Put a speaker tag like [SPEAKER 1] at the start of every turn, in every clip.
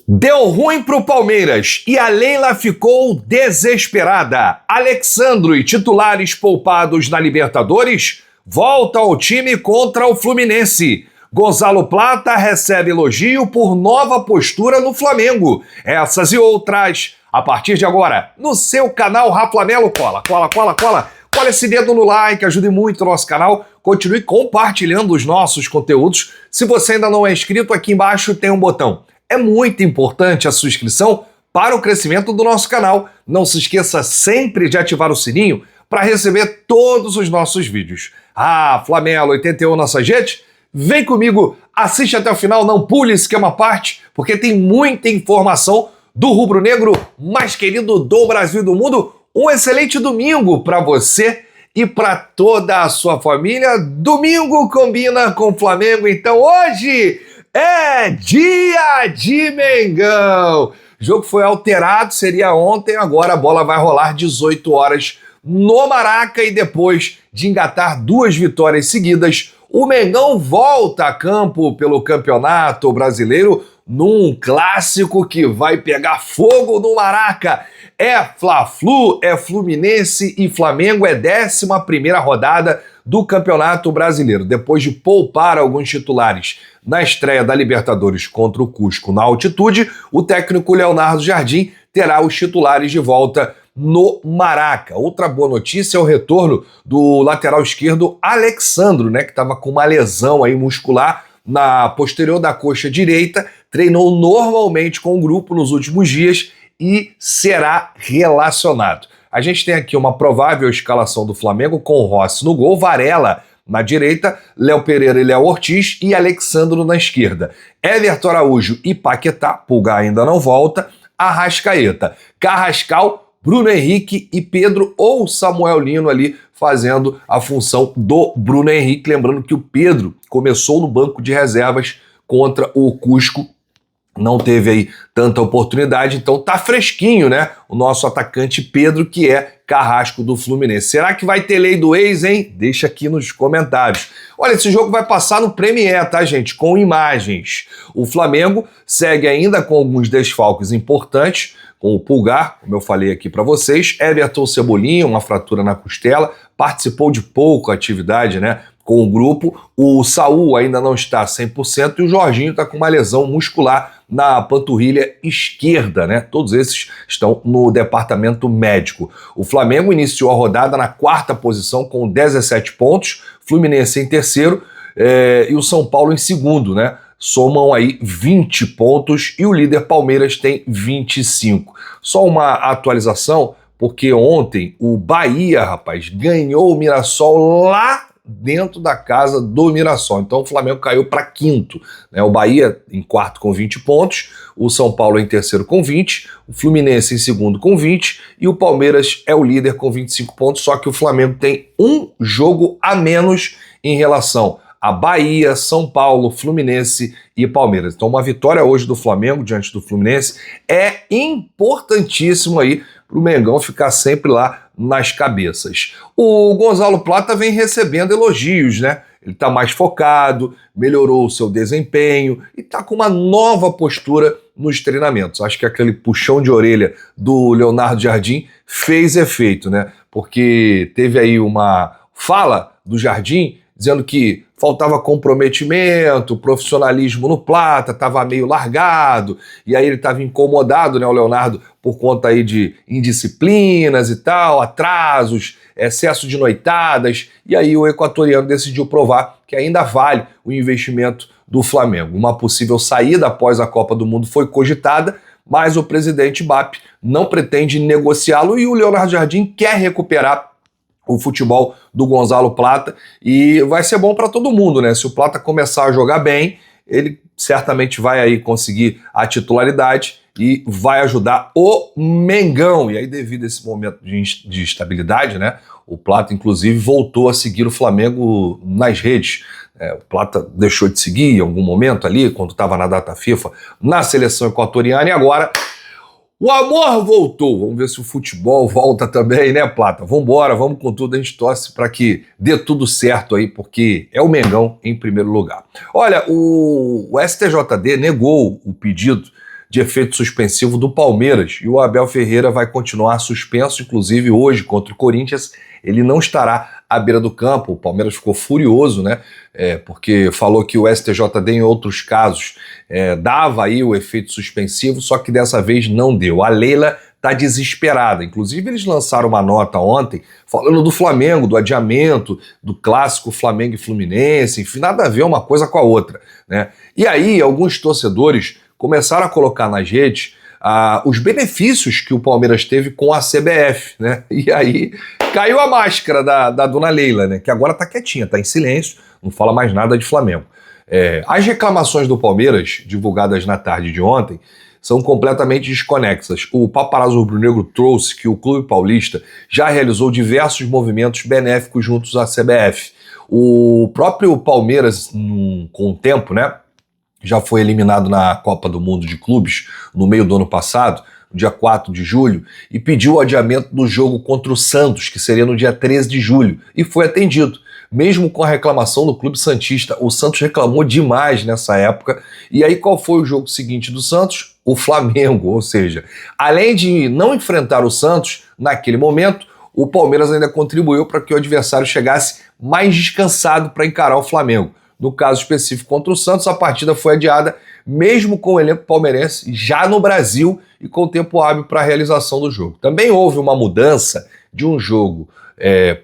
[SPEAKER 1] Deu ruim pro Palmeiras e a Leila ficou desesperada. Alexandro e titulares poupados na Libertadores volta ao time contra o Fluminense. Gonzalo Plata recebe elogio por nova postura no Flamengo. Essas e outras, a partir de agora, no seu canal Raflamelo. Cola esse dedo no like, ajude muito o nosso canal. Continue compartilhando os nossos conteúdos. Se você ainda não é inscrito, aqui embaixo tem um botão. É muito importante a sua inscrição para o crescimento do nosso canal. Não se esqueça sempre de ativar o sininho para receber todos os nossos vídeos. Flamelo 81 nossa gente, vem comigo, assiste até o final, não pule esse que é uma parte, porque tem muita informação do rubro-negro mais querido do Brasil e do mundo. Um excelente domingo para você e para toda a sua família. Domingo combina com o Flamengo, então hoje é dia de Mengão. O jogo foi alterado, seria ontem, agora a bola vai rolar 18 horas no Maraca e depois de engatar 2 vitórias seguidas, o Mengão volta a campo pelo Campeonato Brasileiro num clássico que vai pegar fogo no Maraca. É Fla-Flu, é Fluminense e Flamengo, é 11ª rodada do Campeonato Brasileiro. Depois de poupar alguns titulares na estreia da Libertadores contra o Cusco na altitude, o técnico Leonardo Jardim terá os titulares de volta no Maraca. Outra boa notícia é o retorno do lateral esquerdo Alexandro, que estava com uma lesão aí muscular na posterior da coxa direita, treinou normalmente com o grupo nos últimos dias e será relacionado. A gente tem aqui uma provável escalação do Flamengo com Rossi no gol, Varela na direita, Léo Pereira e Léo Ortiz e Alexandro na esquerda. Everton Araújo e Paquetá, Pulgar ainda não volta, Arrascaeta, Carrascal, Bruno Henrique e Pedro ou Samuel Lino ali fazendo a função do Bruno Henrique. Lembrando que o Pedro começou no banco de reservas contra o Cusco, não teve aí tanta oportunidade, então tá fresquinho, o nosso atacante Pedro, que é carrasco do Fluminense. Será que vai ter lei do ex, hein? Deixa aqui nos comentários. Olha, esse jogo vai passar no Premiere, tá, gente? Com imagens. O Flamengo segue ainda com alguns desfalques importantes, com o Pulgar, como eu falei aqui para vocês, Everton Cebolinha, uma fratura na costela, participou de pouca atividade, com o grupo. O Saul ainda não está 100% e o Jorginho está com uma lesão muscular na panturrilha esquerda, Todos esses estão no departamento médico. O Flamengo iniciou a rodada na 4ª posição com 17 pontos, Fluminense em terceiro e o São Paulo em segundo, Somam aí 20 pontos e o líder Palmeiras tem 25. Só uma atualização, porque ontem o Bahia, rapaz, ganhou o Mirassol lá dentro da casa do Mirassol. Então o Flamengo caiu para 5º. O Bahia em 4º com 20 pontos, o São Paulo em terceiro com 20, o Fluminense em segundo com 20 e o Palmeiras é o líder com 25 pontos, só que o Flamengo tem um jogo a menos em relação a Bahia, São Paulo, Fluminense e Palmeiras. Então uma vitória hoje do Flamengo diante do Fluminense é importantíssimo aí para o Mengão ficar sempre lá nas cabeças. O Gonzalo Plata vem recebendo elogios, Ele está mais focado, melhorou o seu desempenho e está com uma nova postura nos treinamentos. Acho que aquele puxão de orelha do Leonardo Jardim fez efeito, Porque teve aí uma fala do Jardim dizendo que faltava comprometimento, profissionalismo no Plata, estava meio largado, e aí ele estava incomodado, o Leonardo, por conta aí de indisciplinas e tal, atrasos, excesso de noitadas, e aí o equatoriano decidiu provar que ainda vale o investimento do Flamengo. Uma possível saída após a Copa do Mundo foi cogitada, mas o presidente BAP não pretende negociá-lo e o Leonardo Jardim quer recuperar o futebol do Gonzalo Plata e vai ser bom para todo mundo, Se o Plata começar a jogar bem, ele certamente vai aí conseguir a titularidade e vai ajudar o Mengão. E aí, devido a esse momento de instabilidade, o Plata, inclusive, voltou a seguir o Flamengo nas redes. O Plata deixou de seguir em algum momento ali, quando estava na data FIFA, na seleção equatoriana, e agora o amor voltou. Vamos ver se o futebol volta também, Plata? Vambora, vamos com tudo. A gente torce para que dê tudo certo aí, porque é o Mengão em primeiro lugar. Olha, o STJD negou o pedido de efeito suspensivo do Palmeiras, e o Abel Ferreira vai continuar suspenso, inclusive hoje contra o Corinthians, ele não estará à beira do campo. O Palmeiras ficou furioso, né? Porque falou que o STJD em outros casos dava aí o efeito suspensivo, só que dessa vez não deu. A Leila está desesperada. Inclusive, eles lançaram uma nota ontem falando do Flamengo, do adiamento, do clássico Flamengo e Fluminense, enfim, nada a ver uma coisa com a outra, né? E aí, alguns torcedores começaram a colocar nas redes os benefícios que o Palmeiras teve com a CBF, né? E aí caiu a máscara da dona Leila, né? Que agora tá quietinha, tá em silêncio, não fala mais nada de Flamengo. As reclamações do Palmeiras, divulgadas na tarde de ontem, são completamente desconexas. O Paparazzo Rubro-Negro trouxe que o Clube Paulista já realizou diversos movimentos benéficos juntos à CBF. O próprio Palmeiras, com o tempo, né, já foi eliminado na Copa do Mundo de Clubes no meio do ano passado, no dia 4 de julho, e pediu o adiamento do jogo contra o Santos, que seria no dia 13 de julho, e foi atendido. Mesmo com a reclamação do Clube Santista, o Santos reclamou demais nessa época. E aí qual foi o jogo seguinte do Santos? O Flamengo, ou seja, além de não enfrentar o Santos naquele momento, o Palmeiras ainda contribuiu para que o adversário chegasse mais descansado para encarar o Flamengo. No caso específico contra o Santos, a partida foi adiada, mesmo com o elenco palmeirense já no Brasil e com tempo hábil para a realização do jogo. Também houve uma mudança de um jogo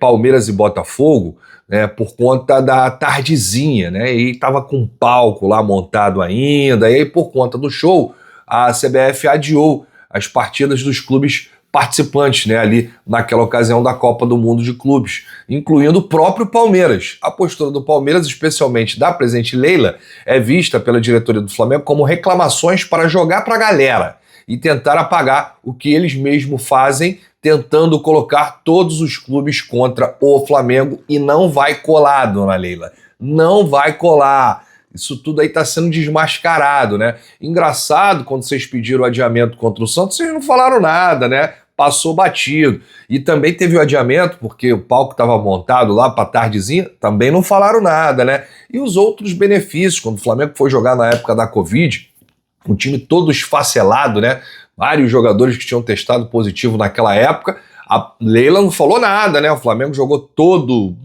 [SPEAKER 1] Palmeiras e Botafogo, né, por conta da tardezinha, né, e estava com um palco lá montado ainda, e aí por conta do show, a CBF adiou as partidas dos clubes participantes, né, ali naquela ocasião da Copa do Mundo de Clubes, incluindo o próprio Palmeiras. A postura do Palmeiras, especialmente da presidente Leila, é vista pela diretoria do Flamengo como reclamações para jogar para a galera e tentar apagar o que eles mesmos fazem, tentando colocar todos os clubes contra o Flamengo, e não vai colar, dona Leila, não vai colar. Isso tudo aí está sendo desmascarado, né? Engraçado, quando vocês pediram o adiamento contra o Santos, vocês não falaram nada, né? Passou batido. E também teve o adiamento, porque o palco estava montado lá para tardezinha, também não falaram nada, né? E os outros benefícios, quando o Flamengo foi jogar na época da Covid, o time todo esfacelado, né? Vários jogadores que tinham testado positivo naquela época, a Leila não falou nada, né? O Flamengo jogou todo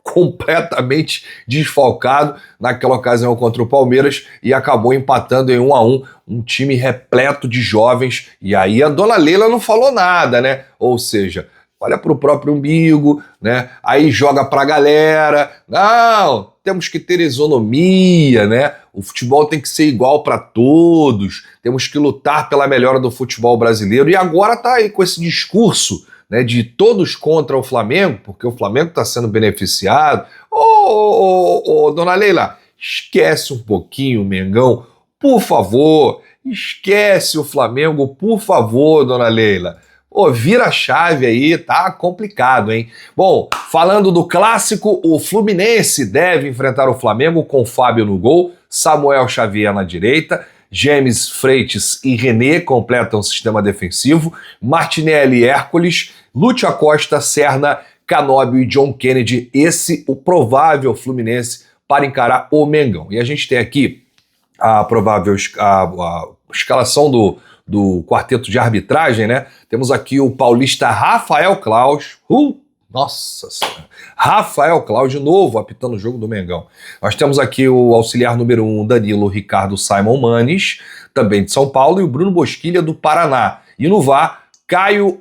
[SPEAKER 1] completamente desfalcado naquela ocasião contra o Palmeiras e acabou empatando em 1-1, um time repleto de jovens, e aí a dona Leila não falou nada, né? Ou seja, olha para o próprio umbigo, né? Aí joga para a galera, não, temos que ter isonomia, né? O futebol tem que ser igual para todos, temos que lutar pela melhora do futebol brasileiro, e agora tá aí com esse discurso, né, de todos contra o Flamengo, porque o Flamengo está sendo beneficiado. Dona Leila, esquece um pouquinho o Mengão, por favor, esquece o Flamengo, por favor, dona Leila. Vira a chave aí, tá complicado, hein? Bom, falando do clássico, o Fluminense deve enfrentar o Flamengo com Fábio no gol, Samuel Xavier na direita, James Freitas e René completam o sistema defensivo, Martinelli e Hércules, Lúcio Acosta, Serna, Canóbio e John Kennedy, esse o provável Fluminense para encarar o Mengão. E a gente tem aqui a provável a escalação do quarteto de arbitragem, né? Temos aqui o paulista Rafael Claus, nossa senhora, Rafael Claus de novo apitando o jogo do Mengão. Nós temos aqui o auxiliar número 1, Danilo Ricardo Simon Manes, também de São Paulo, e o Bruno Bosquilha do Paraná. E no VAR, Caio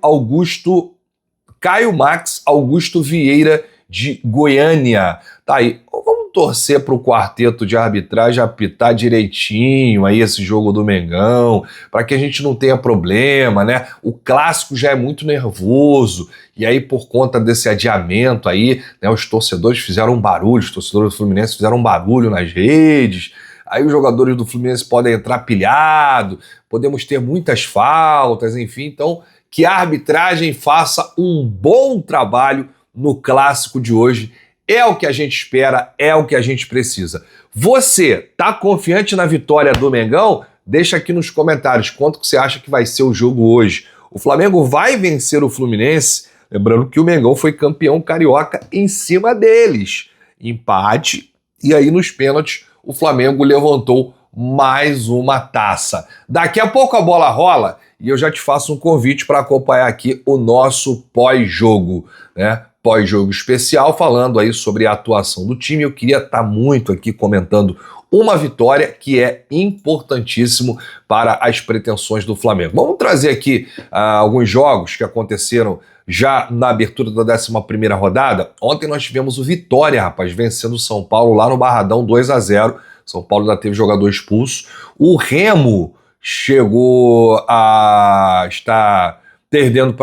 [SPEAKER 1] Max Augusto Vieira de Goiânia. Tá aí, vamos torcer para o quarteto de arbitragem apitar direitinho aí esse jogo do Mengão, para que a gente não tenha problema, né? O clássico já é muito nervoso, e aí por conta desse adiamento aí, né, os torcedores fizeram um barulho, os torcedores do Fluminense fizeram um barulho nas redes, aí os jogadores do Fluminense podem entrar pilhado, podemos ter muitas faltas, enfim, então que a arbitragem faça um bom trabalho no clássico de hoje. É o que a gente espera, é o que a gente precisa. Você tá confiante na vitória do Mengão? Deixa aqui nos comentários quanto que você acha que vai ser o jogo hoje. O Flamengo vai vencer o Fluminense? Lembrando que o Mengão foi campeão carioca em cima deles. Empate, e aí nos pênaltis o Flamengo levantou mais uma taça. Daqui a pouco a bola rola e eu já te faço um convite para acompanhar aqui o nosso pós-jogo, né? Pós-jogo especial, falando aí sobre a atuação do time. Eu queria estar muito aqui comentando uma vitória que é importantíssimo para as pretensões do Flamengo. Vamos trazer aqui alguns jogos que aconteceram já na abertura da 11ª rodada. Ontem nós tivemos o Vitória, rapaz, vencendo o São Paulo lá no Barradão 2-0. São Paulo ainda teve jogador expulso. O Remo chegou a estar perdendo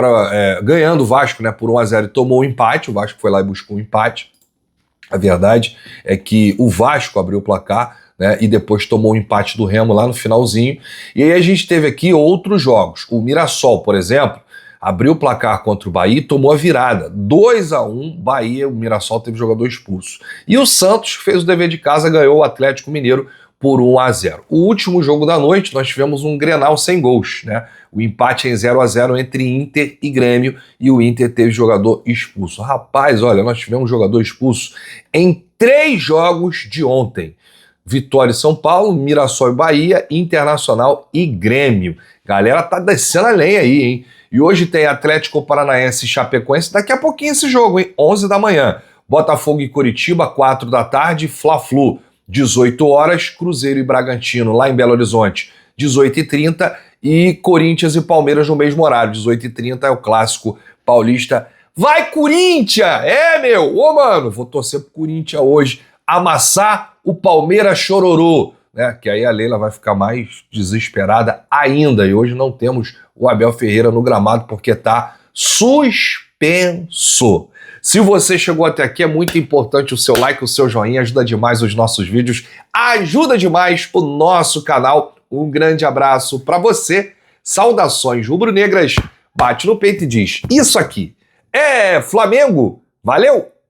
[SPEAKER 1] ganhando o Vasco, né, por 1-0 e tomou um empate. O Vasco foi lá e buscou um empate. A verdade é que o Vasco abriu o placar, né, e depois tomou um empate do Remo lá no finalzinho. E aí a gente teve aqui outros jogos. O Mirassol, por exemplo, abriu o placar contra o Bahia e tomou a virada. 2-1, Bahia, o Mirassol teve jogador expulso. E o Santos fez o dever de casa, ganhou o Atlético Mineiro por 1-0. O último jogo da noite, nós tivemos um Grenal sem gols, né? O empate em 0-0 entre Inter e Grêmio, e o Inter teve jogador expulso. Rapaz, olha, nós tivemos jogador expulso em 3 jogos de ontem. Vitória e São Paulo, Mirassol e Bahia, Internacional e Grêmio. Galera tá descendo a lenha aí, hein? E hoje tem Atlético Paranaense e Chapecoense, daqui a pouquinho esse jogo, hein? 11 da manhã. Botafogo e Coritiba, 4 da tarde, Fla-Flu, 18 horas, Cruzeiro e Bragantino, lá em Belo Horizonte, 18h30, e Corinthians e Palmeiras no mesmo horário, 18h30 é o clássico paulista. Vai, Corinthians! É, meu! Ô, mano, vou torcer pro Corinthians hoje, amassar o Palmeiras chororô, né? Que aí a Leila vai ficar mais desesperada ainda, e hoje não temos o Abel Ferreira no gramado porque tá suspenso. Se você chegou até aqui, é muito importante o seu like, o seu joinha, ajuda demais os nossos vídeos, ajuda demais o nosso canal. Um grande abraço para você, saudações rubro-negras, bate no peito e diz, isso aqui é Flamengo, valeu!